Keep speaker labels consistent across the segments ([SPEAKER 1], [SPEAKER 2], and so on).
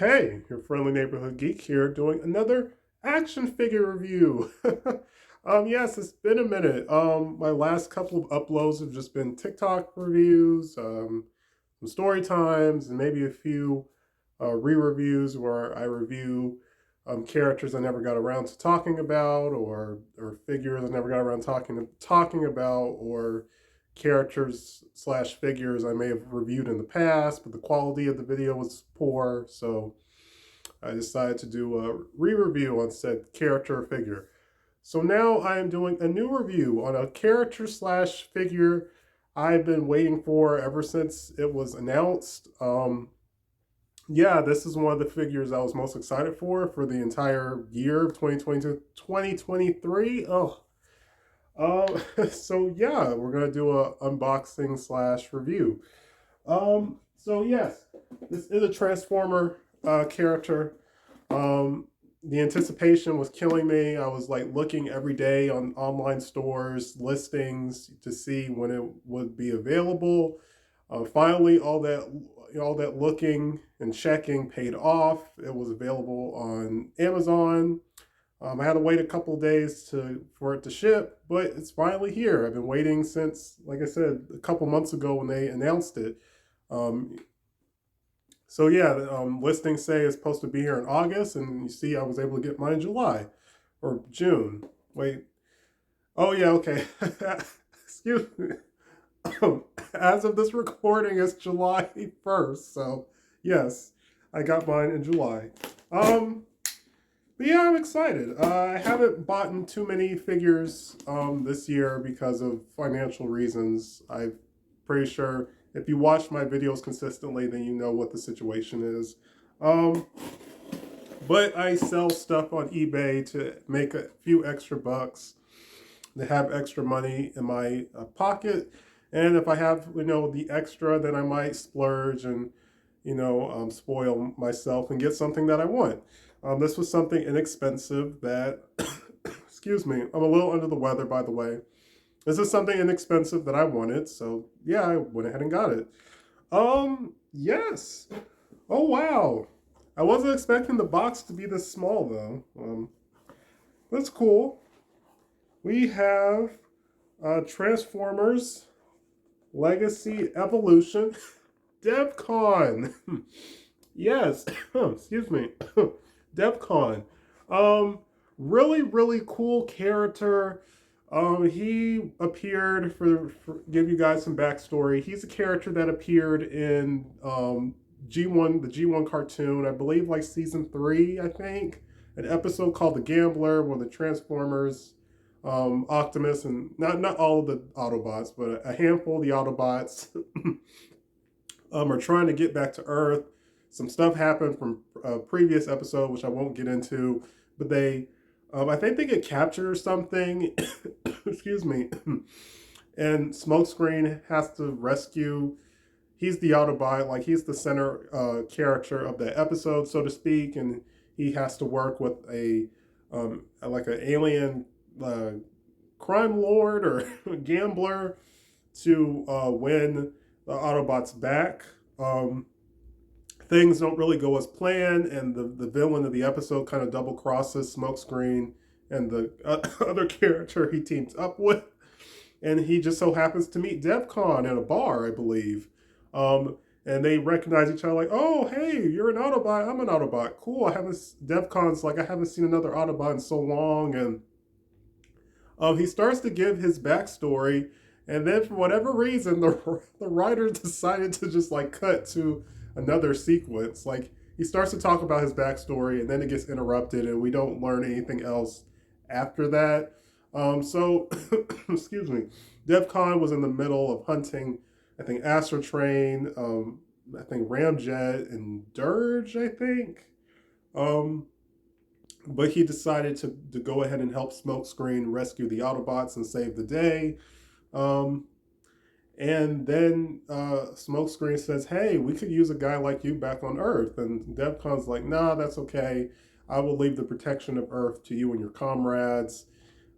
[SPEAKER 1] Hey, your friendly neighborhood geek here doing another action figure review. Yes, it's been a minute. My last couple of uploads have just been TikTok reviews, some story times, and maybe a few re-reviews where I review characters I never got around to talking about, or figures I never got around talking about, or characters slash figures I may have reviewed in the past, but the quality of the video was poor, so I decided to do a re-review on said character or figure. So now I am doing a new review on a character slash figure I've been waiting for ever since it was announced. Yeah, this is one of the figures I was most excited for the entire year of 2022, 2023. Oh, so yeah, we're gonna do a unboxing slash review. So yes, this is a Transformer character. The anticipation was killing me. I was like looking every day on online stores, listings to see when it would be available. Finally, all that looking and checking paid off. It was available on Amazon. I had to wait a couple of days for it to ship, but it's finally here. I've been waiting since, like I said, a couple months ago when they announced it. Um, so yeah, listings say it's supposed to be here in August, and you see, I was able to get mine in July or June. Wait, oh yeah, okay. Excuse me. As of this recording, it's July 1st. So yes, I got mine in July. But yeah, I'm excited. I haven't bought too many figures this year because of financial reasons. I'm pretty sure if you watch my videos consistently, then you know what the situation is. Um, but I sell stuff on eBay to make a few extra bucks, to have extra money in my pocket. And if I have, the extra, then I might splurge and, spoil myself and get something that I want. This was something inexpensive that, excuse me, I'm a little under the weather, by the way. This is something inexpensive that I wanted, so yeah, I went ahead and got it. Yes. Oh, wow. I wasn't expecting the box to be this small, though. That's cool. We have Transformers Legacy Evolution Devcon. Yes, excuse me. Devcon. Um, really, really cool character. He appeared for give you guys some backstory. He's a character that appeared in G1, the G1 cartoon, I believe, like season 3, I think. An episode called The Gambler, where the Transformers, Optimus, and not all of the Autobots, but a handful of the Autobots are trying to get back to Earth. Some stuff happened from a previous episode, which I won't get into, but I think they get captured or something. Excuse me. And Smokescreen has to rescue. He's the Autobot, like he's the center character of the episode, so to speak, and he has to work with a like an alien crime lord or gambler to win the Autobots back. Things don't really go as planned, and the villain of the episode kind of double crosses Smokescreen and the other character he teams up with. And he just so happens to meet Devcon in a bar, I believe. And they recognize each other like, oh, hey, you're an Autobot, I'm an Autobot. Cool, Devcon's like, I haven't seen another Autobot in so long. And he starts to give his backstory, and then for whatever reason, the writer decided to just like cut to another sequence. Like he starts to talk about his backstory, and then it gets interrupted, and we don't learn anything else after that. So, excuse me, Devcon was in the middle of hunting, I think Astro Train, I think Ramjet and Dirge, I think. Um, but he decided to go ahead and help Smokescreen rescue the Autobots and save the day. Um, and then Smokescreen says, hey, we could use a guy like you back on Earth. And Devcon's like, nah, that's okay. I will leave the protection of Earth to you and your comrades.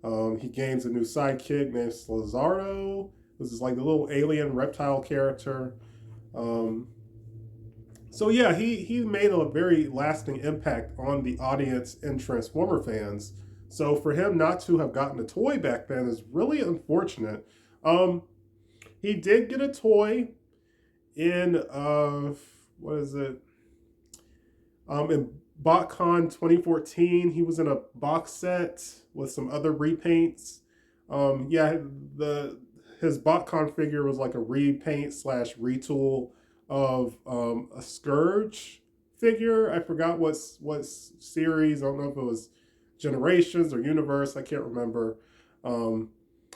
[SPEAKER 1] He gains a new sidekick named Slazardo. This is like the little alien reptile character. Um, So yeah, he made a very lasting impact on the audience and Transformer fans. So for him not to have gotten a toy back then is really unfortunate. Um, he did get a toy in what is it? In BotCon 2014, he was in a box set with some other repaints. Yeah, the his BotCon figure was like a repaint slash retool of a Scourge figure. I forgot what series. I don't know if it was Generations or Universe. I can't remember. Um,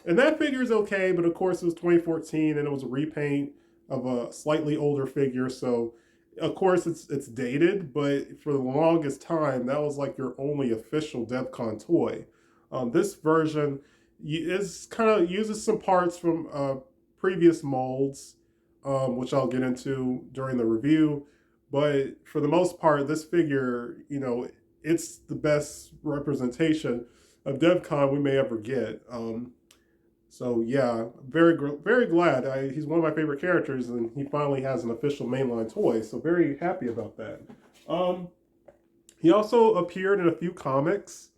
[SPEAKER 1] and that figure is okay, but of course it was 2014 and it was a repaint of a slightly older figure, so of course it's dated, but for the longest time that was like your only official Devcon toy. This version is kind of uses some parts from previous molds, which I'll get into during the review. But for the most part, this figure, it's the best representation of Devcon we may ever get. So yeah, very glad. He's one of my favorite characters, and he finally has an official mainline toy. So very happy about that. Um, he also appeared in a few comics.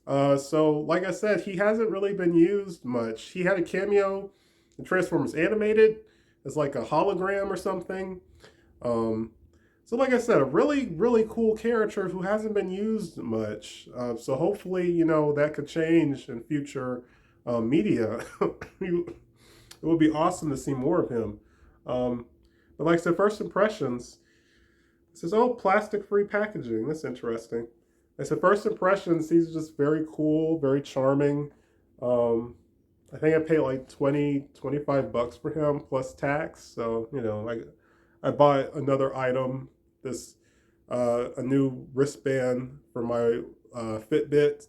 [SPEAKER 1] So like I said, he hasn't really been used much. He had a cameo in Transformers Animated as like a hologram or something. Um, so like I said, a really cool character who hasn't been used much. So hopefully, that could change in future media. It would be awesome to see more of him. But like I said, first impressions. This is plastic-free packaging. That's interesting. I said first impressions. He's just very cool, very charming. I think I paid like 25 bucks for him plus tax. So I bought another item. This a new wristband for my Fitbit.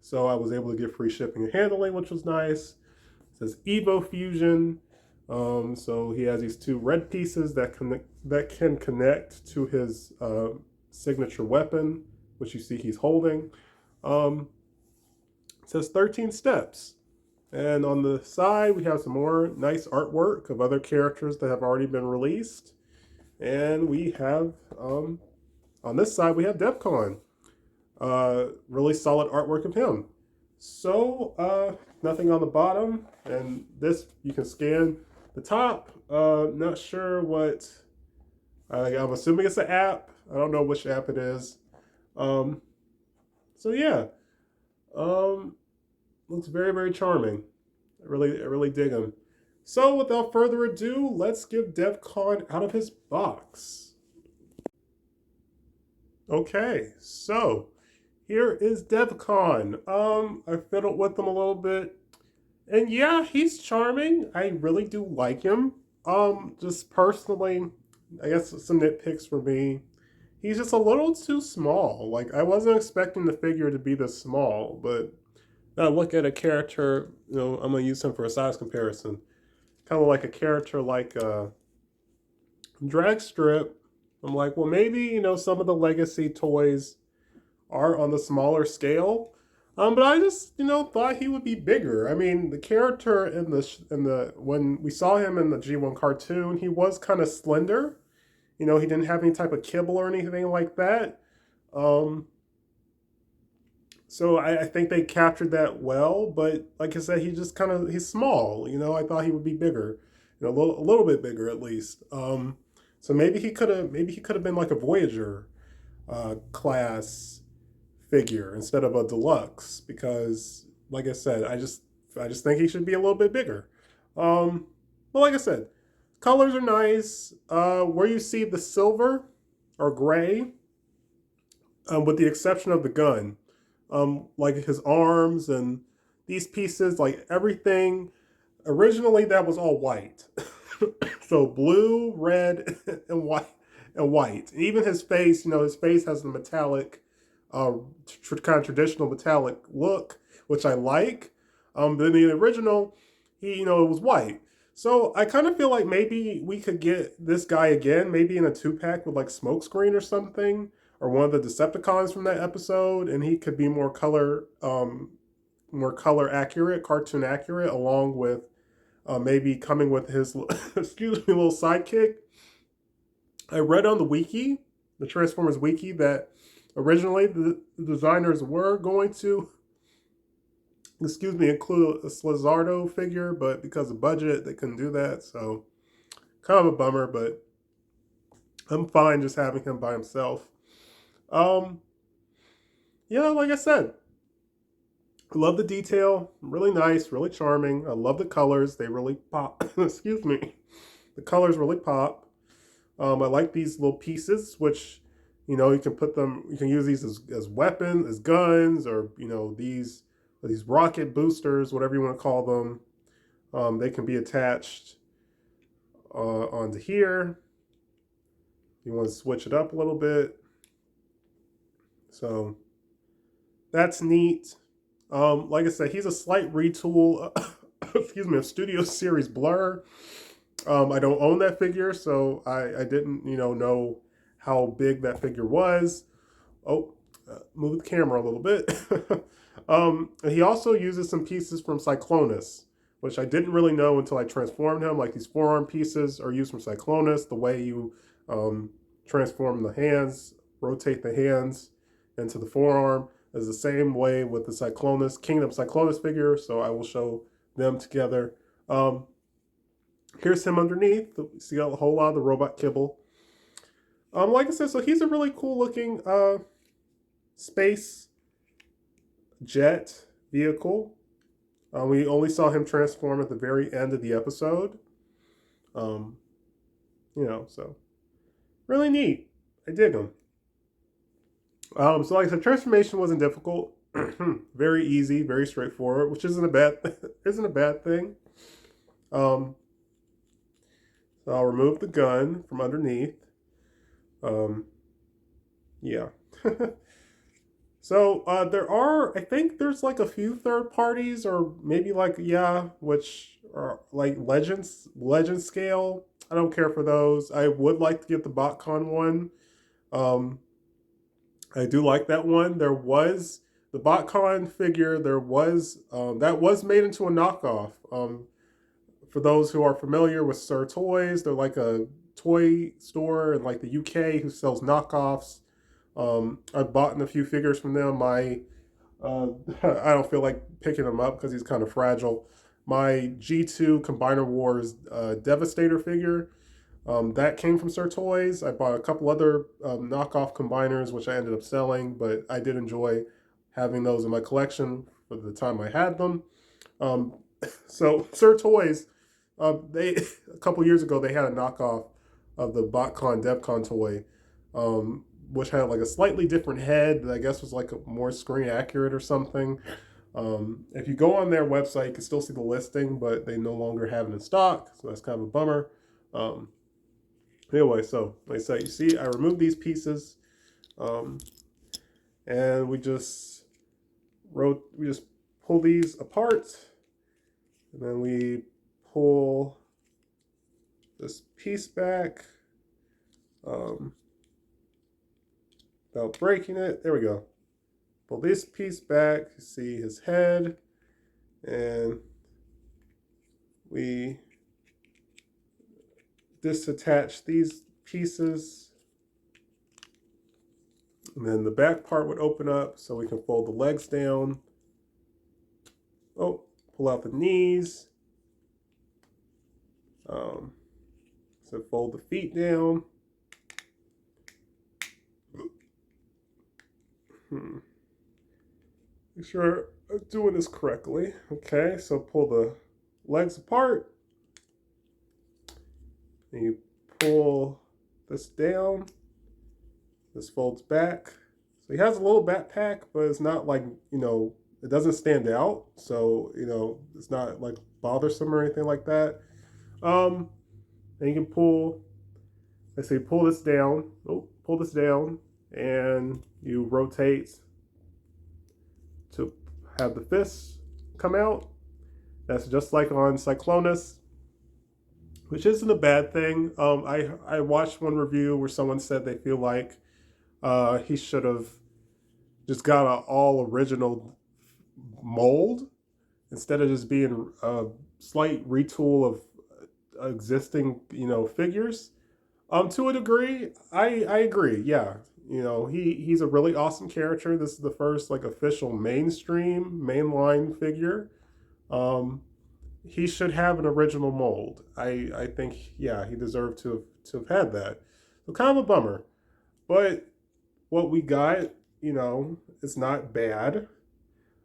[SPEAKER 1] So I was able to get free shipping and handling, which was nice. It says Evo Fusion. So he has these two red pieces that can connect to his signature weapon, which you see he's holding. It says 13 steps. And on the side, we have some more nice artwork of other characters that have already been released. And we have, on this side, we have Devcon. Really solid artwork of him. So nothing on the bottom, and this you can scan the top. Not sure what. I'm assuming it's an app. I don't know which app it is. So yeah, looks very charming. I really dig him. So without further ado, let's give Devcon out of his box. Okay, so here is Devcon. I fiddled with him a little bit. And yeah, he's charming. I really do like him. Just personally, I guess some nitpicks for me. He's just a little too small. Like, I wasn't expecting the figure to be this small, but now look at a character, I'm going to use him for a size comparison. Kind of like a character like Drag Strip. I'm like, well, maybe, some of the legacy toys are on the smaller scale. But I just, thought he would be bigger. I mean, the character in the when we saw him in the G1 cartoon, he was kind of slender. He didn't have any type of kibble or anything like that. So I think they captured that well. But like I said, he's small. I thought he would be bigger, a little bit bigger at least. So maybe he could have been like a Voyager class figure instead of a deluxe, because like I said, I just think he should be a little bit bigger. But like I said, colors are nice. Where you see the silver or gray, with the exception of the gun, like his arms and these pieces, like everything originally that was all white. So blue, red, and white. Even his face, his face has the metallic, kind of traditional metallic look, which I like. But in the original, it was white. So I kind of feel like maybe we could get this guy again, maybe in a 2-pack with like Smokescreen or something, or one of the Decepticons from that episode, and he could be more color accurate, cartoon accurate, along with maybe coming with his excuse me, little sidekick. I read on the wiki, the Transformers wiki, that originally the designers were going to, include a Slizardo figure, but because of budget, they couldn't do that. So kind of a bummer, but I'm fine just having him by himself. Um, yeah, like I said, I love the detail. Really nice, really charming. I love the colors. They really pop. Excuse me. The colors really pop. I like these little pieces, which, you can put them, you can use these as weapons, as guns, or, these rocket boosters, whatever you want to call them. They can be attached onto here. You want to switch it up a little bit. So that's neat. Like I said, he's a slight retool, of Studio Series Blur. I don't own that figure, so I didn't, know how big that figure was. Oh, move the camera a little bit. And he also uses some pieces from Cyclonus, which I didn't really know until I transformed him. Like these forearm pieces are used from Cyclonus. The way you transform the hands, rotate the hands into the forearm is the same way with the Cyclonus, Kingdom Cyclonus figure. So I will show them together. Here's him underneath. You see a whole lot of the robot kibble. Like I said, so he's a really cool looking space jet vehicle. We only saw him transform at the very end of the episode. So really neat. I dig him. So like I said, transformation wasn't difficult. Very easy, very straightforward, which isn't a bad thing. So I'll remove the gun from underneath. Yeah. So I think there's like a few third parties, or maybe which are like legend scale. I don't care for those. I would like to get the BotCon one. I do like that one. There was the BotCon figure. There was that was made into a knockoff. For those who are familiar with Sir Toys, they're like a toy store in like the UK who sells knockoffs. I've bought a few figures from them. I don't feel like picking him up because he's kind of fragile. My G2 Combiner Wars Devastator figure, that came from Sir Toys. I bought a couple other knockoff combiners, which I ended up selling, but I did enjoy having those in my collection for the time I had them. So Sir Toys, they a couple years ago, they had a knockoff of the BotCon Devcon toy, which had like a slightly different head that I guess was like a more screen accurate or something. If you go on their website, you can still see the listing, but they no longer have it in stock, so that's kind of a bummer. Anyway, so like I said, you see, I removed these pieces, and we just pull these apart, and then we pull this piece back. Without breaking it. There we go. Pull this piece back. You see his head. And we disattach these pieces. And then the back part would open up so we can fold the legs down. Oh, pull out the knees. So fold the feet down. Make sure I'm doing this correctly. Okay, so pull the legs apart. And you pull this down. This folds back. So he has a little backpack, but it's not like, it doesn't stand out. So, it's not like bothersome or anything like that. And you can pull this down. Oh, pull this down. And you rotate to have the fists come out. That's just like on Cyclonus, which isn't a bad thing. I watched one review where someone said they feel like he should have just got an all original mold instead of just being a slight retool of existing figures. To a degree, I agree. Yeah, you know, he's a really awesome character. This is the first like official mainstream mainline figure. Um, he should have an original mold. I think yeah, he deserved to have had that. So kind of a bummer, but what we got, you know, is not bad.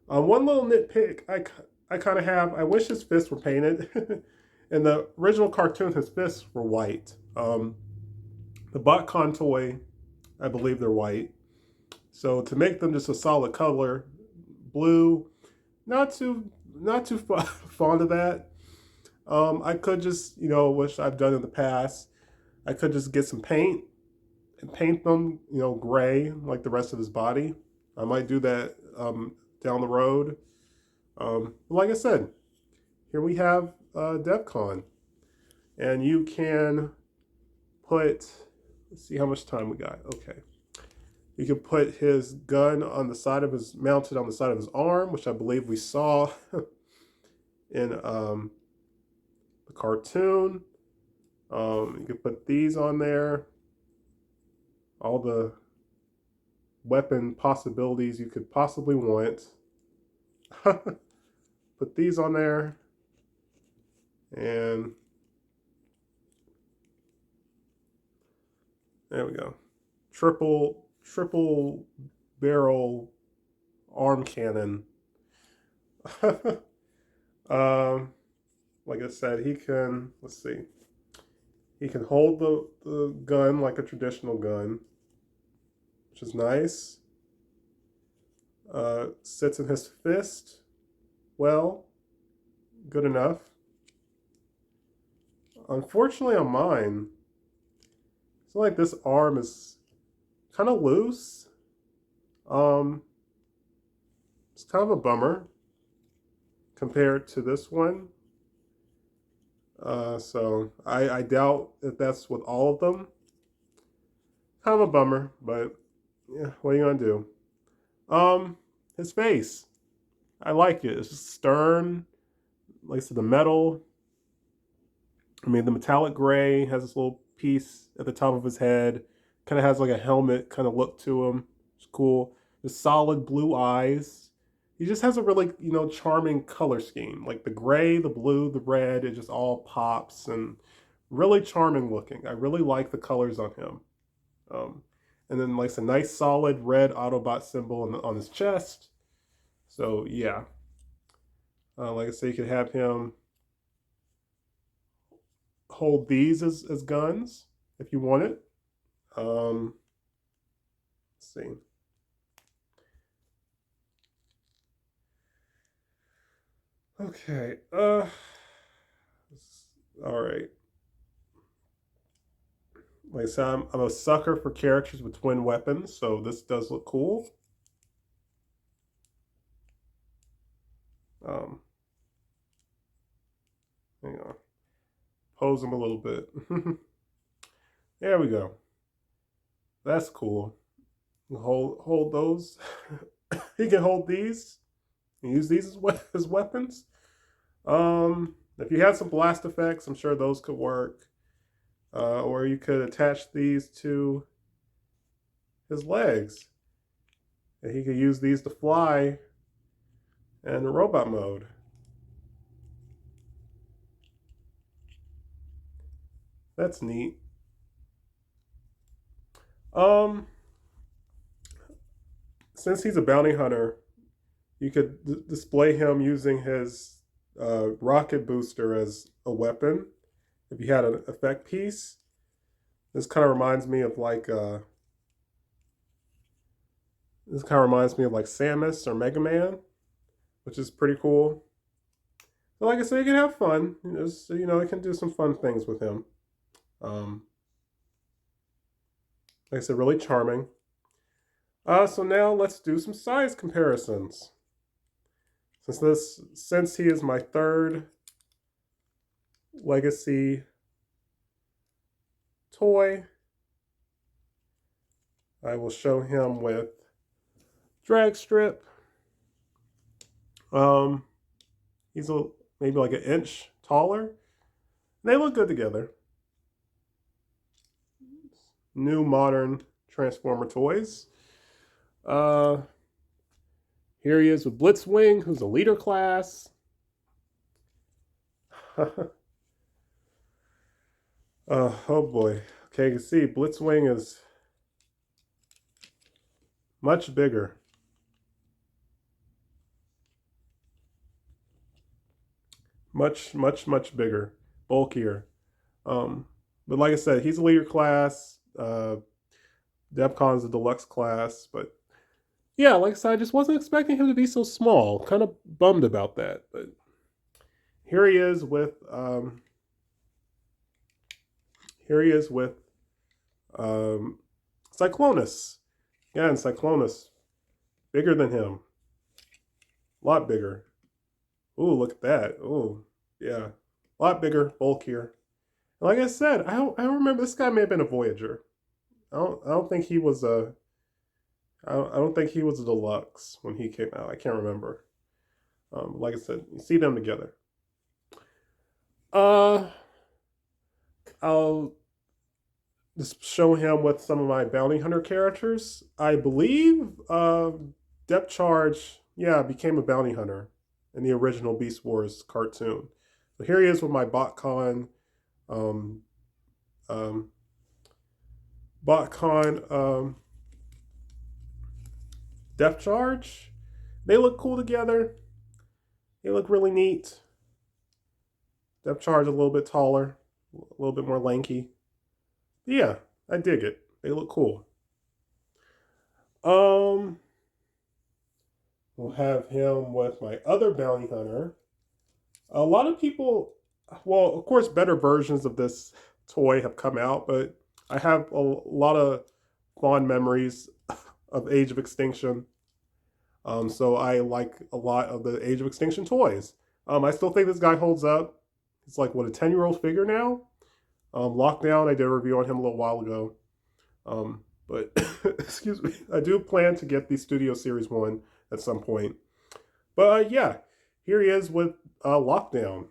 [SPEAKER 1] One little nitpick I kind of have. I wish his fists were painted. In the original cartoon, his fists were white. The Botcon toy, I believe they're white. So to make them just a solid color, blue, not too fond of that. I could just, you know, which I've done in the past, I could just get some paint and paint them, you know, gray like the rest of his body. I might do that down the road. Like I said, here we have Devcon, and you can put. Let's see how much time we got. Okay, you can put his gun on the side of his mounted on the side of his arm, which I believe we saw in the cartoon. You can put these on there. All the weapon possibilities you could possibly want. Put these on there. And there we go. Triple barrel arm cannon. Like I said, he can, let's see. He can hold the gun like a traditional gun, which is nice. Sits in his fist. Well, good enough. Unfortunately on mine, it's like this arm is kind of loose. It's kind of a bummer compared to this one. So I doubt if that's with all of them. Kind of a bummer, but yeah, what are you gonna do? His face, I like it. It's just stern, like I said, the metal. I mean, the metallic gray has this little piece at the top of his head. Kind of has like a helmet kind of look to him. It's cool. The solid blue eyes. He just has a really, you know, charming color scheme. Like the gray, the blue, the red, it just all pops and really charming looking. I really like the colors on him. Um, and then like a nice solid red Autobot symbol on his chest. So yeah, like I say, you could have him hold these as guns if you want it. Let's see. Okay. All right. Like I said, I'm a sucker for characters with twin weapons, so this does look cool. Um, hang on. Pose him a little bit. There we go. That's cool. Hold those. He can hold these and use these as weapons. If you had some blast effects, I'm sure those could work. Or you could attach these to his legs. And he could use these to fly in robot mode. That's neat. Since he's a bounty hunter, you could display him using his rocket booster as a weapon. If you had an effect piece, this kind of reminds me of like Samus or Mega Man, which is pretty cool. But like I said, you can have fun. You know, you can do some fun things with him. Like I said, really charming. So now let's do some size comparisons. Since he is my third legacy toy, I will show him with drag strip. He's maybe like an inch taller. They look good together. new modern Transformer toys. Here he is with Blitzwing, who's a leader class. Oh boy. Okay, you can see Blitzwing is much bigger. Much bigger. Bulkier. But like I said, he's a leader class. Devcon's a deluxe class. But yeah, like I said, I just wasn't expecting him to be so small. Kind of bummed about that. But here he is with Cyclonus. Yeah, and Cyclonus. Bigger than him. A lot bigger. Ooh, look at that. Ooh, yeah. A lot bigger, bulkier. And like I said, I remember this guy may have been a Voyager. I don't think he was a I don't think he was a deluxe when he came out. I can't remember. Like I said, you see them together. I'll just show him with some of my bounty hunter characters. I believe Depth Charge, yeah, became a bounty hunter in the original Beast Wars cartoon. So here he is with my BotCon Depth Charge. They look cool together. They look really neat. Depth Charge a little bit taller, a little bit more lanky. Yeah, I dig it. They look cool. We'll have him with my other bounty hunter. A lot of people, well, of course, better versions of this toy have come out, but I have a lot of fond memories of Age of Extinction. So I like a lot of the Age of Extinction toys. I still think this guy holds up. It's like, what, a 10-year-old figure now? Lockdown, I did a review on him a little while ago. But, excuse me, I do plan to get the Studio Series 1 at some point. But yeah, here he is with Lockdown.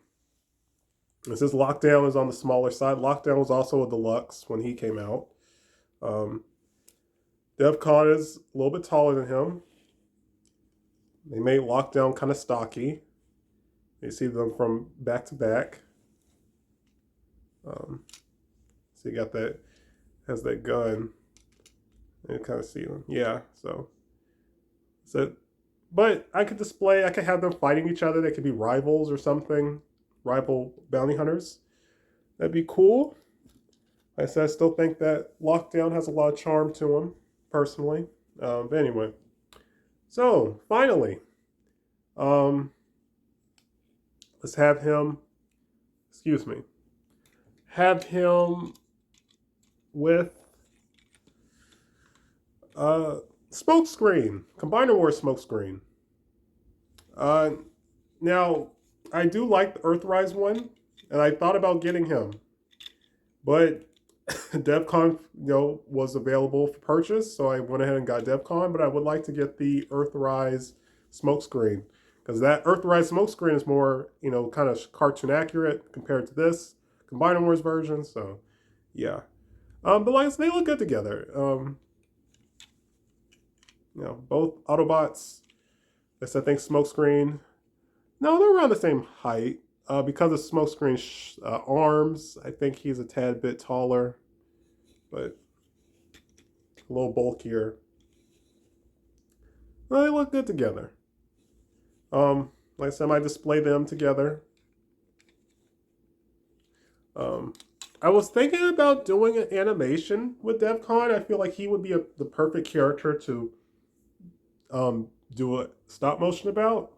[SPEAKER 1] This is Lockdown is on the smaller side. Lockdown was also a deluxe when he came out. Devcon is a little bit taller than him. They made Lockdown kind of stocky. You see them from back to back. So you got that, has that gun. You kind of see them. Yeah, so. But I could have them fighting each other. They could be rivals or something. Rival bounty hunters. That'd be cool. Like I said, I still think that Lockdown has a lot of charm to him, personally. But anyway. So, finally. Let's have him, have him with Smokescreen, Combiner Wars Smokescreen. Now, I do like the Earthrise one, and I thought about getting him, but Devcon, was available for purchase, so I went ahead and got Devcon. But I would like to get the Earthrise Smokescreen, because that Earthrise Smokescreen is more, kind of cartoon accurate compared to this Combiner Wars version. So, yeah. But like I said, they look good together. Both Autobots. I think Smokescreen. No, they're around the same height. Because of Smokescreen's arms, I think he's a tad bit taller, but a little bulkier. Well, they look good together. Like I said, I might display them together. I was thinking about doing an animation with Devcon. I feel like he would be the perfect character to do a stop motion about.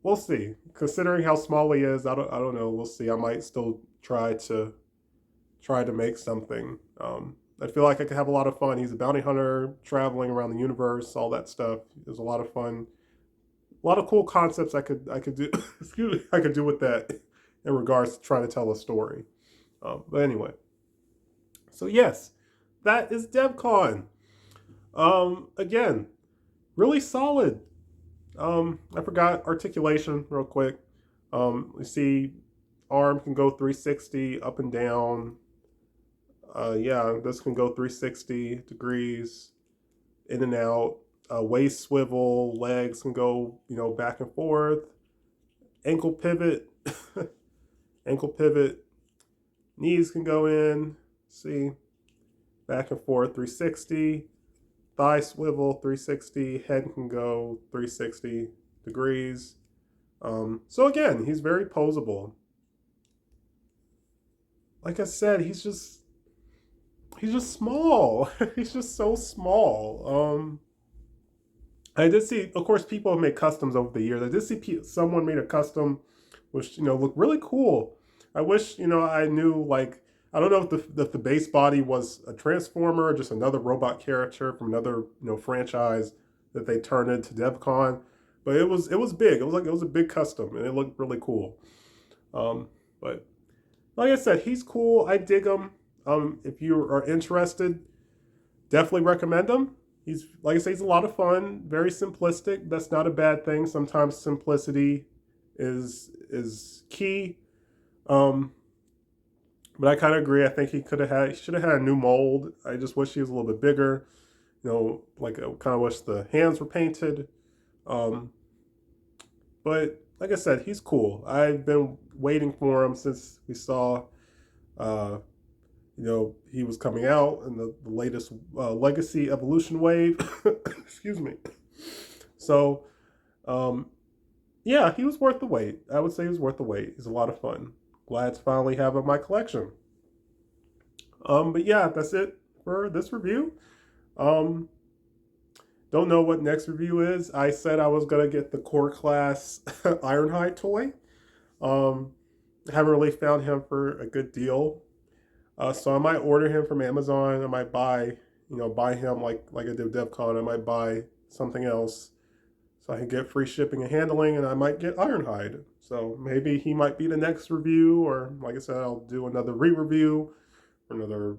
[SPEAKER 1] We'll see. Considering how small he is, I don't know. We'll see. I might still try to make something. I feel like I could have a lot of fun. He's a bounty hunter traveling around the universe, all that stuff. There's a lot of fun, a lot of cool concepts I could do. Excuse me, I could do with that in regards to trying to tell a story. But anyway, so yes, that is Devcon. Again, really solid. I forgot articulation real quick. You see arm can go 360 up and down. Yeah, this can go 360 degrees in and out. Waist swivel, legs can go, back and forth. Ankle pivot, ankle pivot. Knees can go in. See, back and forth 360. Thigh swivel 360. Head can go 360 degrees. So again, he's very posable. Like I said, he's just small. He's just so small. I did see, of course, people have made customs over the years. I did see someone made a custom, which looked really cool. I wish I knew, like, I don't know if the base body was a transformer or just another robot character from another franchise that they turned into Devcon, but it was big. It was a big custom and it looked really cool. But like I said, he's cool. I dig him. If you are interested, definitely recommend him. He's, like I say, he's a lot of fun, very simplistic. That's not a bad thing. Sometimes simplicity is key. But I kind of agree. I think he should have had a new mold. I just wish he was a little bit bigger. Like I kind of wish the hands were painted. But like I said, he's cool. I've been waiting for him since we saw, he was coming out in the latest Legacy Evolution Wave. Excuse me. So, yeah, he was worth the wait. I would say he was worth the wait. He's a lot of fun. Glad to finally have him in my collection. But yeah, that's it for this review. Don't know what next review is. I said I was gonna get the core class Ironhide toy. Haven't really found him for a good deal. So I might order him from Amazon. I might buy him like I did with Devcon. I might buy something else so I can get free shipping and handling, and I might get Ironhide. So maybe he might be the next review, or like I said, I'll do another re-review, or another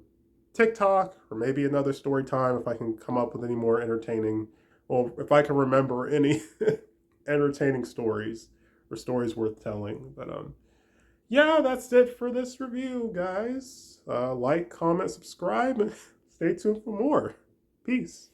[SPEAKER 1] TikTok, or maybe another story time if I can come up with any more entertaining, well, if I can remember any entertaining stories or stories worth telling. But yeah, that's it for this review, guys. Like, comment, subscribe, and stay tuned for more. Peace.